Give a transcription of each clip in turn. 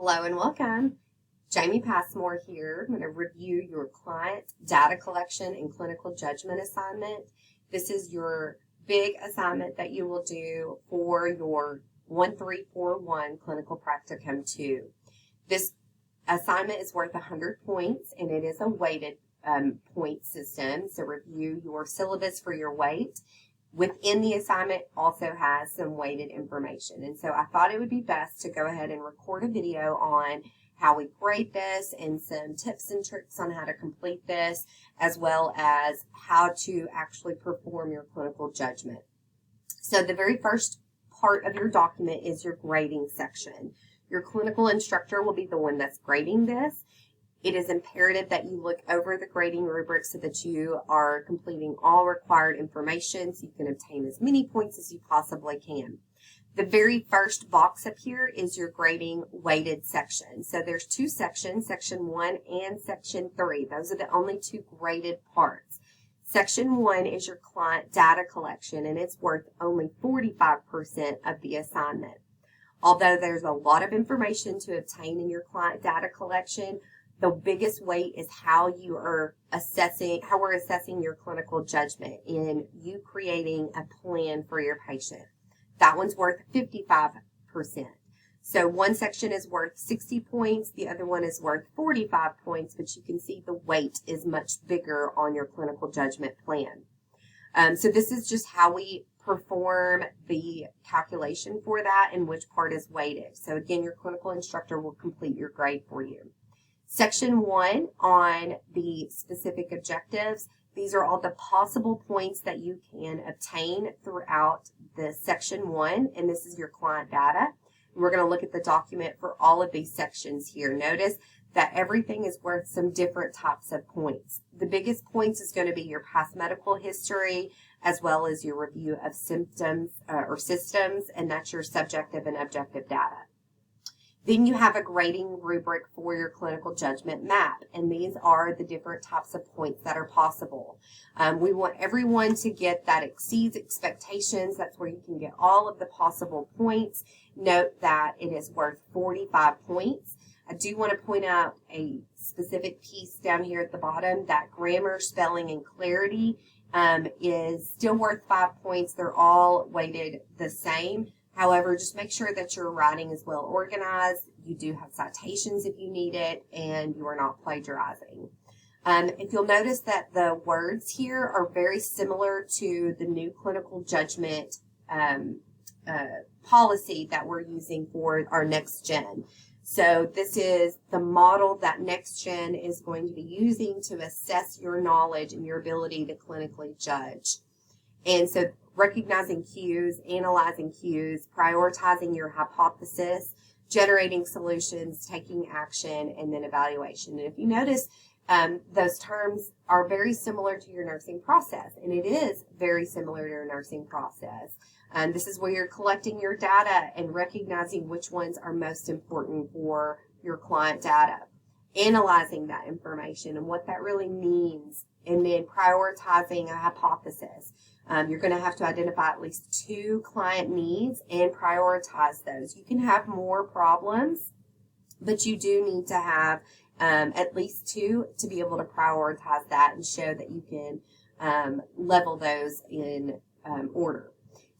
Hello and welcome. Jamie Passmore here. I'm going to review your client data collection and clinical judgment assignment. This is your big assignment that you will do for your 1341 Clinical Practicum 2. This assignment is worth 100 points and it is a weighted point system. So review your syllabus for your weight. Within the assignment also has some weighted information. And so I thought it would be best to go ahead and record a video on how we grade this and some tips and tricks on how to complete this, as well as how to actually perform your clinical judgment. So the very first part of your document is your grading section. Your clinical instructor will be the one that's grading this. It is imperative that you look over the grading rubric so that you are completing all required information so you can obtain as many points as you possibly can. The very first box up here is your grading weighted section. So there's two sections, Section 1 and Section 3. Those are the only two graded parts. Section 1 is your client data collection, and it's worth only 45% of the assignment. Although there's a lot of information to obtain in your client data collection, the biggest weight is how we're assessing your clinical judgment in you creating a plan for your patient. That one's worth 55%. So one section is worth 60 points, the other one is worth 45 points, but you can see the weight is much bigger on your clinical judgment plan. So this is just how we perform the calculation for that and which part is weighted. So again, your clinical instructor will complete your grade for you. Section 1 on the specific objectives. These are all the possible points that you can obtain throughout the Section 1, and this is your client data. We're going to look at the document for all of these sections here. Notice that everything is worth some different types of points. The biggest points is going to be your past medical history, as well as your review of symptoms or systems, and that's your subjective and objective data. Then you have a grading rubric for your clinical judgment map, and these are the different types of points that are possible. We want everyone to get that exceeds expectations. That's where you can get all of the possible points. Note that it is worth 45 points. I do want to point out a specific piece down here at the bottom, that grammar, spelling, and clarity is still worth 5 points. They're all weighted the same. However, just make sure that your writing is well organized. You do have citations if you need it, and you are not plagiarizing. If you'll notice that the words here are very similar to the new clinical judgment policy that we're using for our next gen. So this is the model that next gen is going to be using to assess your knowledge and your ability to clinically judge. And so recognizing cues, analyzing cues, prioritizing your hypothesis, generating solutions, taking action, and then evaluation. And if you notice, those terms are very similar to your nursing process, and it is very similar to your nursing process. This is where you're collecting your data and recognizing which ones are most important for your client data, analyzing that information and what that really means, and then prioritizing a hypothesis. You're going to have to identify at least 2 client needs and prioritize those. You can have more problems, but you do need to have at least 2 to be able to prioritize that and show that you can level those in order.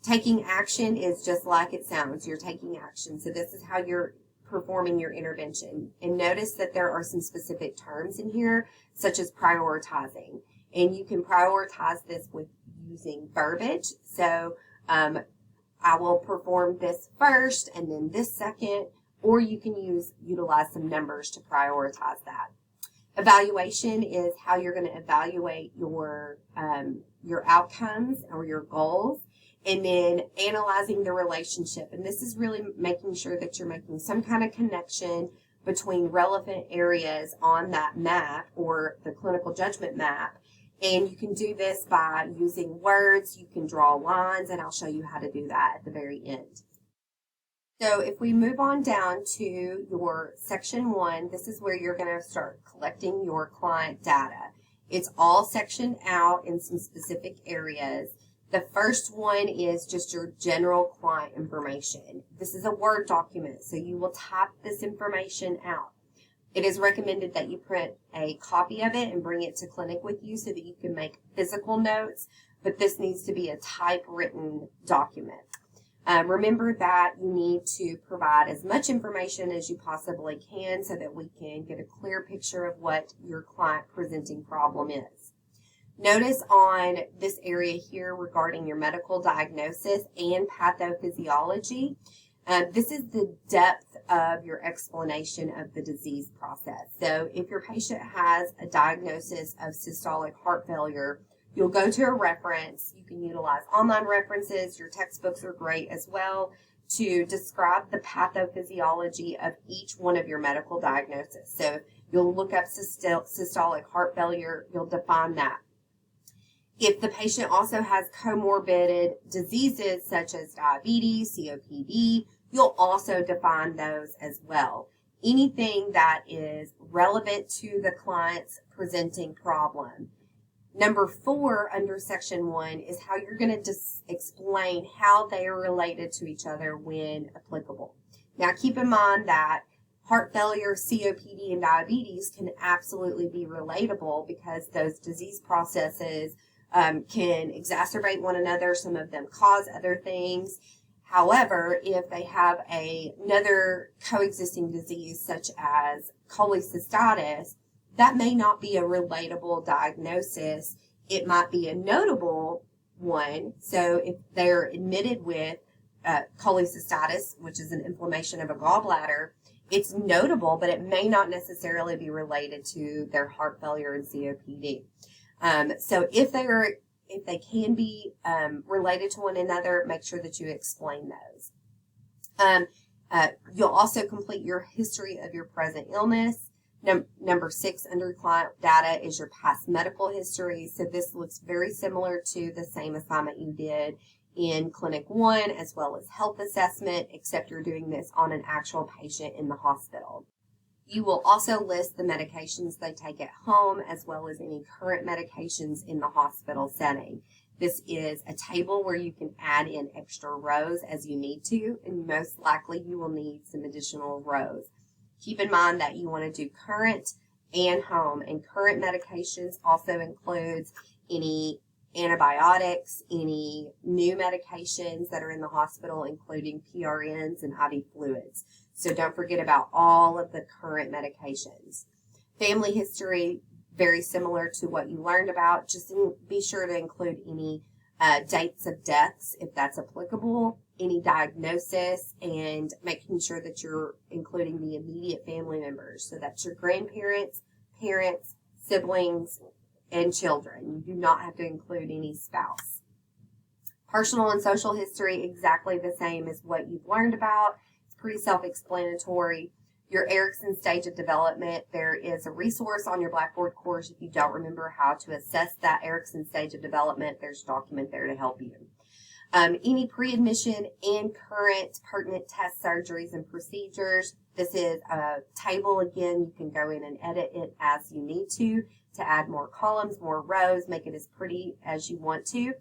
Taking action is just like it sounds. You're taking action. So this is how you're performing your intervention. And notice that there are some specific terms in here, such as prioritizing. And you can prioritize this with using verbiage. So I will perform this first and then this second, or you can utilize some numbers to prioritize that. Evaluation is how you're going to evaluate your outcomes or your goals, and then analyzing the relationship. And this is really making sure that you're making some kind of connection between relevant areas on that map or the clinical judgment map. And you can do this by using words, you can draw lines, and I'll show you how to do that at the very end. So if we move on down to your Section 1, this is where you're going to start collecting your client data. It's all sectioned out in some specific areas. The first one is just your general client information. This is a Word document, so you will type this information out. It is recommended that you print a copy of it and bring it to clinic with you so that you can make physical notes, but this needs to be a typewritten document. Remember that you need to provide as much information as you possibly can so that we can get a clear picture of what your client presenting problem is. Notice on this area here regarding your medical diagnosis and pathophysiology, this is the depth of your explanation of the disease process. So if your patient has a diagnosis of systolic heart failure, you'll go to a reference. You can utilize online references. Your textbooks are great as well to describe the pathophysiology of each one of your medical diagnoses. So you'll look up systolic heart failure. You'll define that. If the patient also has comorbid diseases such as diabetes, COPD, you'll also define those as well. Anything that is relevant to the client's presenting problem. Number 4 under section 1 is how you're going to explain how they are related to each other when applicable. Now keep in mind that heart failure, COPD, and diabetes can absolutely be relatable because those disease processes can exacerbate one another. Some of them cause other things. However, if they have another coexisting disease such as cholecystitis, that may not be a relatable diagnosis. It might be a notable one. So if they're admitted with cholecystitis, which is an inflammation of a gallbladder, it's notable, but it may not necessarily be related to their heart failure and COPD. So if they can be related to one another, make sure that you explain those. You'll also complete your history of your present illness. Number 6 under client data is your past medical history. So this looks very similar to the same assignment you did in Clinic 1 as well as health assessment, except you're doing this on an actual patient in the hospital. You will also list the medications they take at home as well as any current medications in the hospital setting. This is a table where you can add in extra rows as you need to, and most likely you will need some additional rows. Keep in mind that you want to do current and home, and current medications also includes any antibiotics, any new medications that are in the hospital, including PRNs and IV fluids. So don't forget about all of the current medications. Family history, very similar to what you learned about. Just be sure to include any dates of deaths if that's applicable, any diagnosis, and making sure that you're including the immediate family members. So that's your grandparents, parents, siblings, and children. You do not have to include any spouse. Personal and social history, exactly the same as what you've learned about. It's pretty self-explanatory. Your Erickson stage of development, there is a resource on your Blackboard course. If you don't remember how to assess that Erickson stage of development, there's a document there to help you. Any pre-admission and current pertinent test surgeries and procedures. This is a table. Again, you can go in and edit it as you need to add more columns, more rows, make it as pretty as you want to.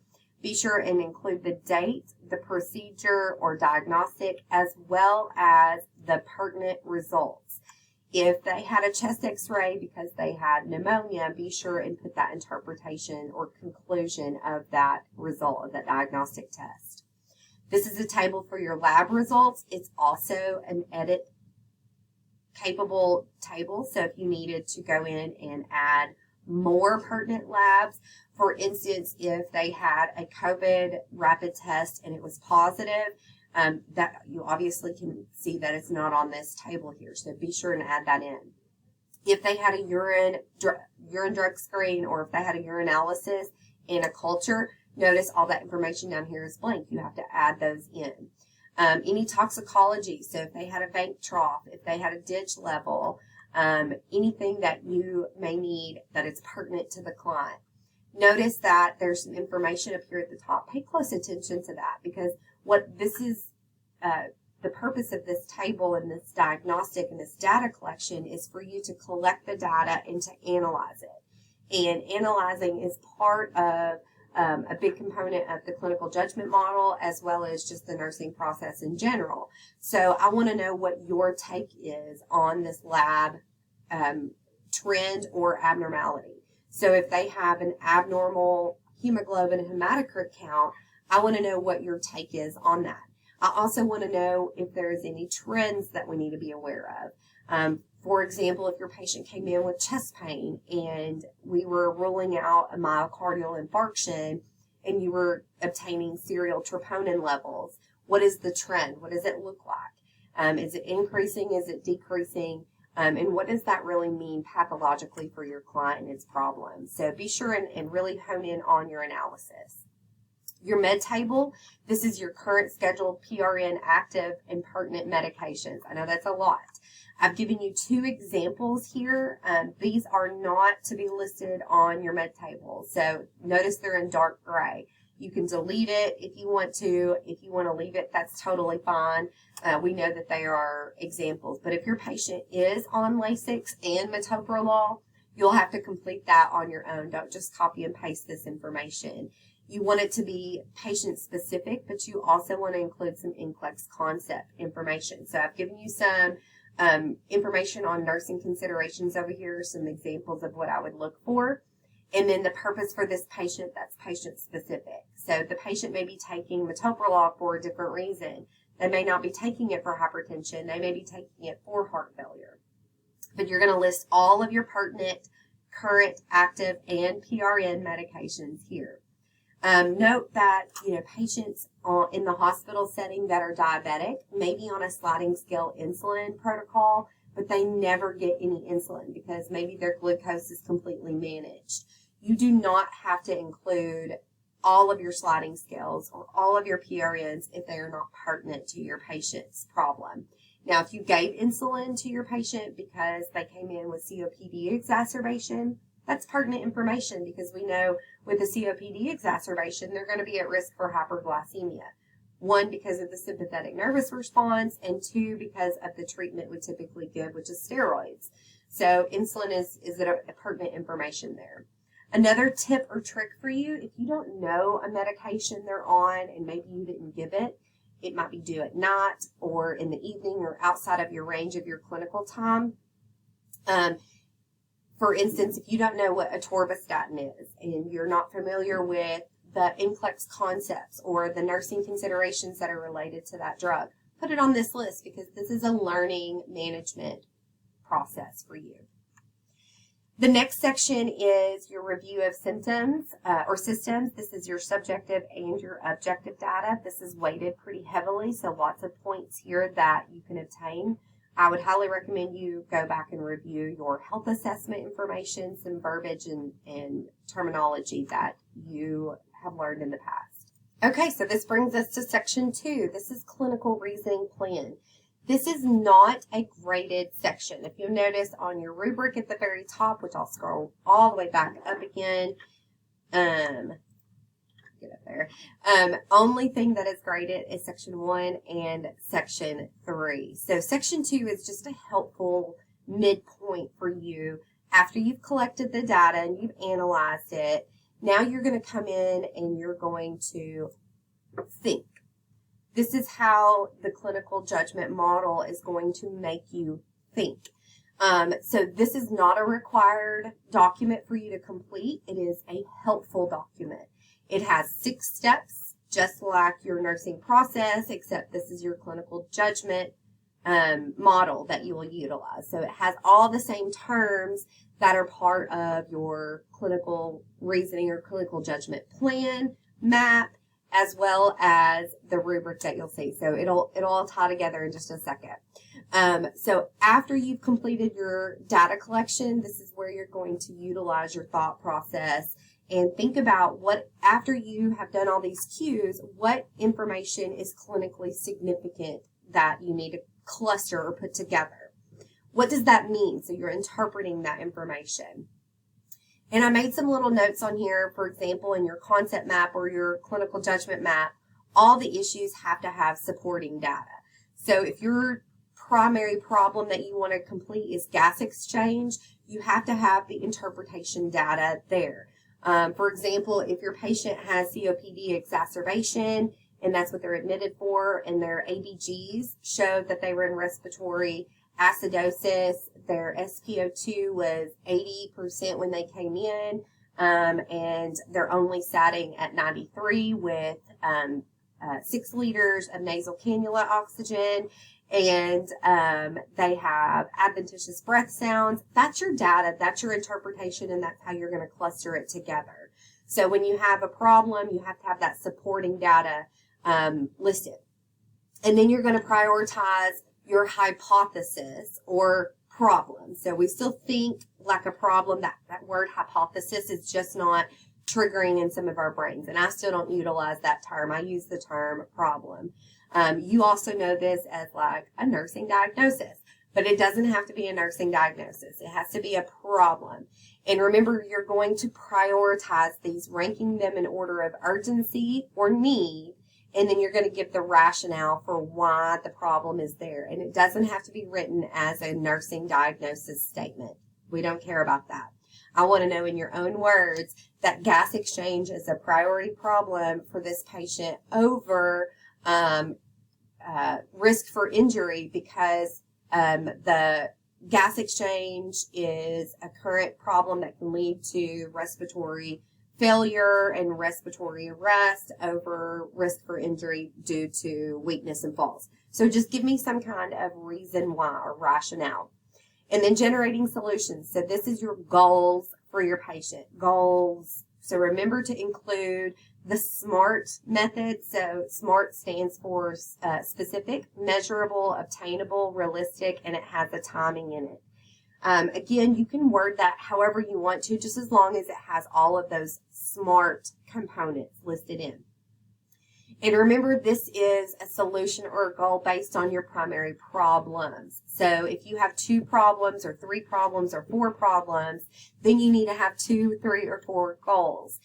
Be sure and include the date, the procedure or diagnostic, as well as the pertinent results. If they had a chest x-ray because they had pneumonia, be sure and put that interpretation or conclusion of that result of that diagnostic test. This is a table for your lab results. It's also an edit capable table. So if you needed to go in and add more pertinent labs, for instance, if they had a COVID rapid test and it was positive, that you obviously can see that it's not on this table here. So be sure and add that in. If they had a urine drug screen, or if they had a urinalysis and a culture, notice all that information down here is blank. You have to add those in. Any toxicology, so if they had a bank trough, if they had a ditch level, anything that you may need that is pertinent to the client. Notice that there's some information up here at the top. Pay close attention to that, because what this is, the purpose of this table and this diagnostic and this data collection is for you to collect the data and to analyze it. And analyzing is part of a big component of the clinical judgment model, as well as just the nursing process in general. So I want to know what your take is on this lab trend or abnormality. So if they have an abnormal hemoglobin and hematocrit count, I want to know what your take is on that. I also want to know if there's any trends that we need to be aware of. For example, if your patient came in with chest pain and we were ruling out a myocardial infarction and you were obtaining serial troponin levels, what is the trend? What does it look like? Is it increasing? Is it decreasing? And what does that really mean pathologically for your client and its problems? So be sure and really hone in on your analysis. Your med table, this is your current scheduled PRN active and pertinent medications. I know that's a lot. I've given you 2 examples here. These are not to be listed on your med table. So notice they're in dark gray. You can delete it if you want to. If you want to leave it, that's totally fine. We know that they are examples. But if your patient is on Lasix and metoprolol, you'll have to complete that on your own. Don't just copy and paste this information. You want it to be patient specific, but you also want to include some NCLEX concept information. So I've given you some information on nursing considerations over here, some examples of what I would look for. And then the purpose for this patient, that's patient specific. So the patient may be taking metoprolol for a different reason. They may not be taking it for hypertension. They may be taking it for heart failure. But you're going to list all of your pertinent, current, active, and PRN medications here. Note that, patients in the hospital setting that are diabetic may be on a sliding scale insulin protocol, but they never get any insulin because maybe their glucose is completely managed. You do not have to include all of your sliding scales or all of your PRNs if they are not pertinent to your patient's problem. Now, if you gave insulin to your patient because they came in with COPD exacerbation, that's pertinent information because we know with a COPD exacerbation, they're going to be at risk for hyperglycemia. 1, because of the sympathetic nervous response, and 2, because of the treatment we typically give, which is steroids. So insulin is a pertinent information there. Another tip or trick for you, if you don't know a medication they're on and maybe you didn't give it, it might be due at night or in the evening or outside of your range of your clinical time. For instance, if you don't know what atorvastatin is and you're not familiar with the NCLEX concepts or the nursing considerations that are related to that drug, put it on this list because this is a learning management process for you. The next section is your review of symptoms or systems. This is your subjective and your objective data. This is weighted pretty heavily, so lots of points here that you can obtain. I would highly recommend you go back and review your health assessment information, some verbiage and terminology that you have learned in the past. Okay, so this brings us to section 2. This is clinical reasoning plan. This is not a graded section. If you'll notice on your rubric at the very top, which I'll scroll all the way back up again, get up there. Only thing that is graded is section 1 and section 3. So section 2 is just a helpful midpoint for you after you've collected the data and you've analyzed it. Now you're going to come in and you're going to think. This is how the clinical judgment model is going to make you think. So this is not a required document for you to complete. It is a helpful document. It has 6 steps, just like your nursing process, except this is your clinical judgment model that you will utilize. So it has all the same terms that are part of your clinical reasoning or clinical judgment plan, map, as well as the rubric that you'll see. So it'll all tie together in just a second. So after you've completed your data collection, this is where you're going to utilize your thought process and think about what, after you have done all these cues, what information is clinically significant that you need to cluster or put together. What does that mean? So you're interpreting that information. And I made some little notes on here, for example, in your concept map or your clinical judgment map, all the issues have to have supporting data. So if your primary problem that you want to complete is gas exchange, you have to have the interpretation data there. For example, if your patient has COPD exacerbation, and that's what they're admitted for, and their ABGs showed that they were in respiratory acidosis, their SpO2 was 80% when they came in, and they're only satting at 93 with 6 liters of nasal cannula oxygen, and they have adventitious breath sounds. That's your data, that's your interpretation, and that's how you're going to cluster it together. So when you have a problem, you have to have that supporting data listed. And then you're going to prioritize your hypothesis or problem. So we still think like a problem. That word hypothesis is just not triggering in some of our brains. And I still don't utilize that term. I use the term problem. You also know this as like a nursing diagnosis, but it doesn't have to be a nursing diagnosis. It has to be a problem. And remember, you're going to prioritize these, ranking them in order of urgency or need, and then you're going to give the rationale for why the problem is there. And it doesn't have to be written as a nursing diagnosis statement. We don't care about that. I want to know in your own words that gas exchange is a priority problem for this patient over risk for injury, because the gas exchange is a current problem that can lead to respiratory failure and respiratory arrest over risk for injury due to weakness and falls. So just give me some kind of reason why or rationale. And then generating solutions. So this is your goals for your patient. Goals. So remember to include the SMART method. So SMART stands for specific, measurable, obtainable, realistic, and it has a timing in it. Again, you can word that however you want to, just as long as it has all of those SMART components listed in. And remember, this is a solution or a goal based on your primary problems. So if you have 2 problems or 3 problems or 4 problems, then you need to have 2, 3, or 4 goals.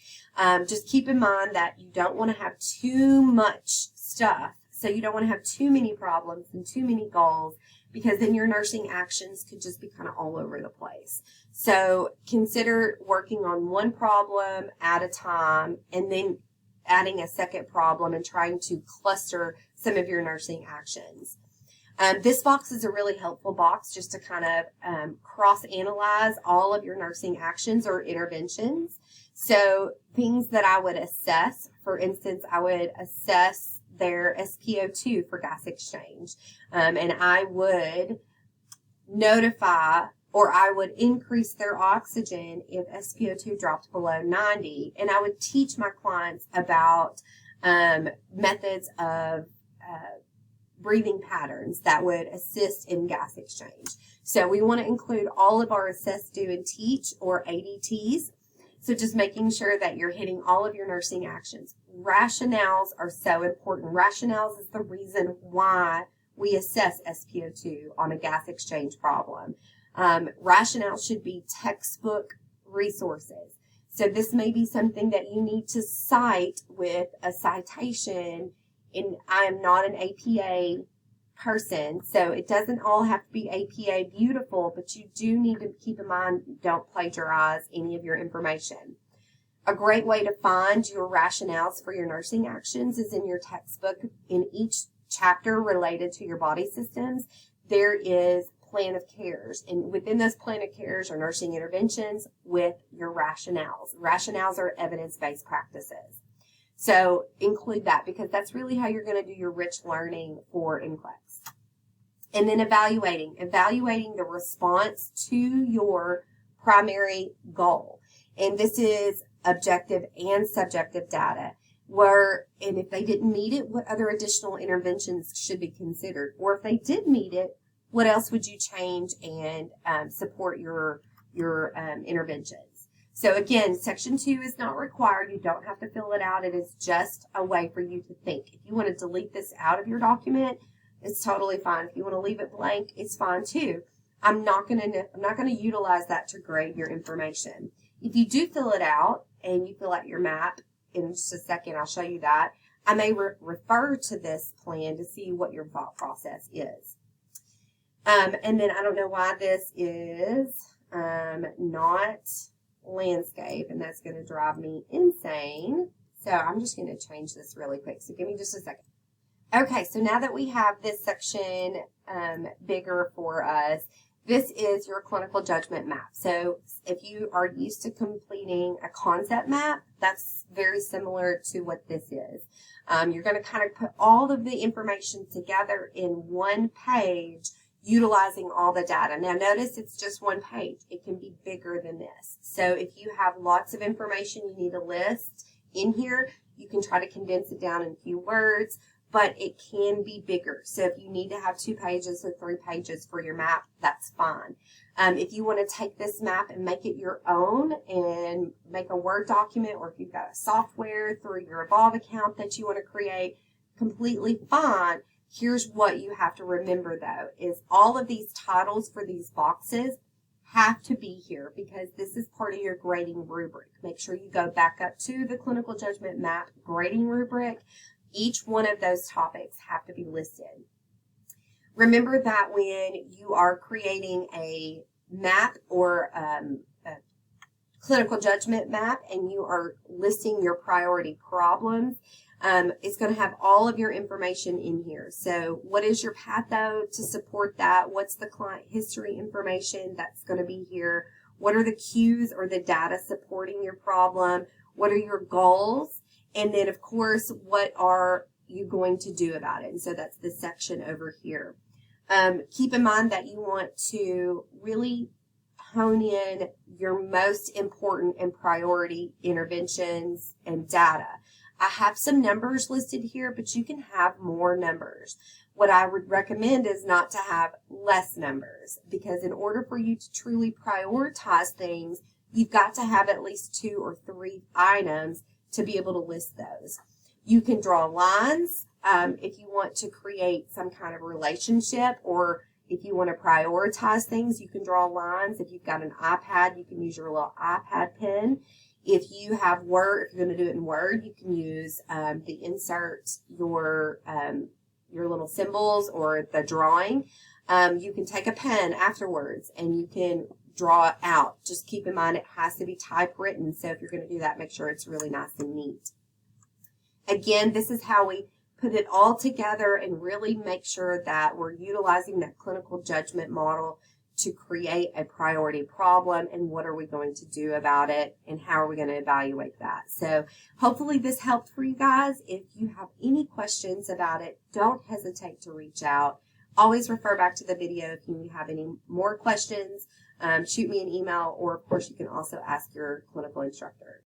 Just keep in mind that you don't want to have too much stuff. So you don't want to have too many problems and too many goals, because then your nursing actions could just be kind of all over the place. So consider working on one problem at a time, and then adding a second problem and trying to cluster some of your nursing actions. This box is a really helpful box just to kind of cross-analyze all of your nursing actions or interventions. So things that I would assess, for instance, I would assess their SpO2 for gas exchange. And I would notify, or I would increase their oxygen if SpO2 dropped below 90. And I would teach my clients about methods of breathing patterns that would assist in gas exchange. So we want to include all of our assess, do, and teach, or ADTs. So just making sure that you're hitting all of your nursing actions. Rationales are so important. Rationales is the reason why we assess SpO2 on a gas exchange problem. Rationale should be textbook resources. So this may be something that you need to cite with a citation. And I am not an APA person, so it doesn't all have to be APA beautiful, but you do need to keep in mind, don't plagiarize any of your information. A great way to find your rationales for your nursing actions is in your textbook. In each chapter related to your body systems, there is plan of cares, and within those plan of cares are nursing interventions with your rationales. Rationales are evidence-based practices. So include that, because that's really how you're going to do your rich learning for NCLEX. And then evaluating the response to your primary goal. And this is objective and subjective data. And if they didn't meet it, what other additional interventions should be considered? Or if they did meet it, what else would you change and support your interventions? So again, section 2 is not required. You don't have to fill it out. It is just a way for you to think. If you want to delete this out of your document, it's totally fine. If you want to leave it blank, it's fine too. I'm not going to utilize that to grade your information. If you do fill it out and you fill out your map, in just a second I'll show you that, I may refer to this plan to see what your thought process is. And then I don't know why this is not landscape, and that's going to drive me insane. So I'm just going to change this really quick. So give me just a second. Okay, so now that we have this section bigger for us, this is your clinical judgment map. So if you are used to completing a concept map, that's very similar to what this is. You're going to kind of put all of the information together in one page, utilizing all the data. Now notice it's just one page. It can be bigger than this. So if you have lots of information you need to list in here, you can try to condense it down in a few words, but it can be bigger. So if you need to have 2 pages or 3 pages for your map, that's fine. If you want to take this map and make it your own and make a Word document, or if you've got a software through your Evolve account that you want to create, completely fine. Here's what you have to remember though, is all of these titles for these boxes have to be here because this is part of your grading rubric. Make sure you go back up to the clinical judgment map grading rubric. Each one of those topics have to be listed. Remember that when you are creating a map or a clinical judgment map and you are listing your priority problems, it's going to have all of your information in here. So what is your patho to support that? What's the client history information that's going to be here? What are the cues or the data supporting your problem? What are your goals? And then, of course, what are you going to do about it? And so that's this section over here. Keep in mind that you want to really hone in your most important and priority interventions and data. I have some numbers listed here, but you can have more numbers. What I would recommend is not to have less numbers, because in order for you to truly prioritize things, you've got to have at least 2 or 3 items to be able to list those. You can draw lines if you want to create some kind of relationship, or if you want to prioritize things, you can draw lines. If you've got an iPad, you can use your little iPad pen. If you have Word, if you're going to do it in Word, you can use the insert your little symbols or the drawing. You can take a pen afterwards and you can draw it out. Just keep in mind it has to be typewritten, so if you're going to do that, make sure it's really nice and neat. Again, this is how we put it all together and really make sure that we're utilizing that clinical judgment model to create a priority problem, and what are we going to do about it, and how are we going to evaluate that. So hopefully this helped for you guys. If you have any questions about it, don't hesitate to reach out. Always refer back to the video if you have any more questions. Shoot me an email, or of course you can also ask your clinical instructor.